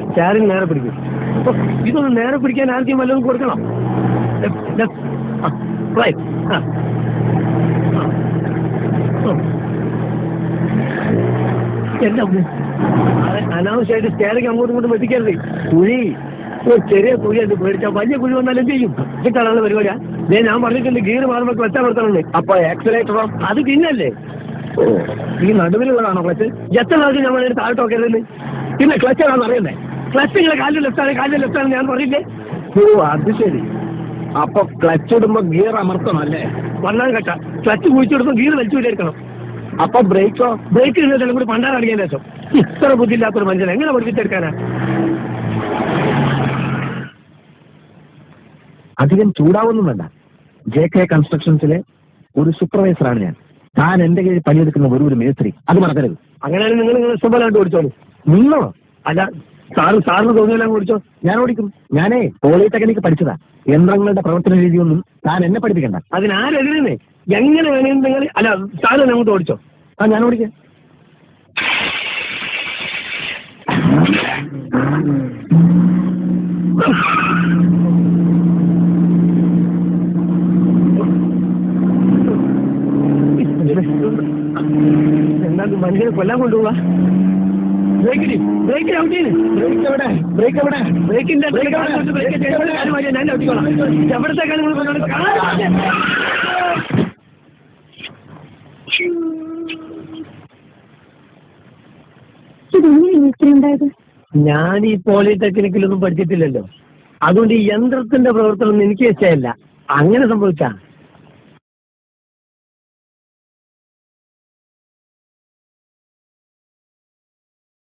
Steering നേരെ പിടിക്കും. ഇതൊന്ന് നേരെ പിടിക്കാൻ ആദ്യം വല്ലതും കൊടുക്കണം. എല്ലാം അനാവശ്യമായിട്ട് സ്റ്റാരിങ് അങ്ങോട്ടും ഇങ്ങോട്ടും വെട്ടിക്കരുത്. കുഴി ഒരു ചെറിയ കുഴി അത് പേടിച്ചാൽ വലിയ കുഴി വന്നാലും ചെയ്യും. ഇട്ടാണ് പരിപാടിയാ. ഞാൻ പറഞ്ഞിട്ടുണ്ട് ഗിയർ മാറുമ്പോൾ ക്ലച്ച് അമർത്തണമെന്ന്. അപ്പൊ ആക്സിലേറ്ററോ? അത് പിന്നല്ലേ. ഈ നടുവിലുള്ളതാണോ ക്ലച്ച്? എത്ര നാൾക്ക് ഞാൻ വേണ്ടി താഴോട്ട് നോക്കരുതെന്ന്. പിന്നെ ക്ലച്ച് ആണെന്ന് അറിയണ്ടേ? ക്ലച്ച് നിങ്ങളെ കാലിൽ ലെഫ്റ്റാണ് ഞാൻ പറഞ്ഞില്ലേ? ഓ അത് ശരി. അപ്പൊ ക്ലച്ച് ഇടുമ്പോ ഗിയർ അമർത്തണം അല്ലേ? വന്നാൽ കേട്ട ക്ലച്ച് കുഴിച്ചിടുമ്പോൾ ഗിയർ വലിച്ചു വിചാരിക്കണം. അപ്പൊ ബ്രേക്കോ? ബ്രേക്ക് ഇടുന്നതെല്ലാം കൂടി പണ്ടാൻ അടിക്കാൻ ശേഷം. ഇത്ര ബുദ്ധിയില്ലാത്തൊരു മനുഷ്യൻ എങ്ങനെ പഠിപ്പിച്ചെടുക്കാനാ? അധികം ചൂടാവൊന്നും വേണ്ട. JK കൺസ്ട്രക്ഷൻസിലെ ഒരു സൂപ്പർവൈസറാണ് ഞാൻ. താൻ എന്റെ കീഴിൽ പണിയെടുക്കുന്ന ഒരു മേസ്ത്രി. അത് മറക്കരുത്. അങ്ങനെയാണെങ്കിൽ നിങ്ങൾ ഇഷ്ടംപോലായിട്ട് ഓടിച്ചോളൂ. നിന്നോ? അല്ല സാറിന് തോന്നിയെല്ലാം ഓടിച്ചോ. ഞാൻ ഓടിക്കും. ഞാനേ പോളിടെക്നിക്ക് പഠിച്ചതാ. യന്ത്രങ്ങളുടെ പ്രവർത്തന രീതിയൊന്നും താൻ എന്നെ പഠിപ്പിക്കണ്ട. അതിനാരെതിരെ എങ്ങനെ വേണമെങ്കിൽ നിങ്ങൾ അല്ല സാറ് അങ്ങോട്ട് ഓടിച്ചോ. ഞാൻ ഓടിക്കാം. എന്താ മനുഷ്യനെ കൊല്ലാൻ കൊണ്ടുപോവാ? ബ്രേക്കിന് ഔട്ട് ചെയ്യുന്നു. ബ്രേക്കിന്റെ ഞാൻ ഔട്ടിക്കോളാം. എവിടത്തെ കാര്യം ഞാൻ ഈ പോളിടെക്നിക്കിലൊന്നും പഠിച്ചിട്ടില്ലല്ലോ. അതുകൊണ്ട് ഈ യന്ത്രത്തിന്റെ പ്രവർത്തനം എനിക്ക് ഇഷ്ടമല്ല. അങ്ങനെ സംഭവിച്ചാ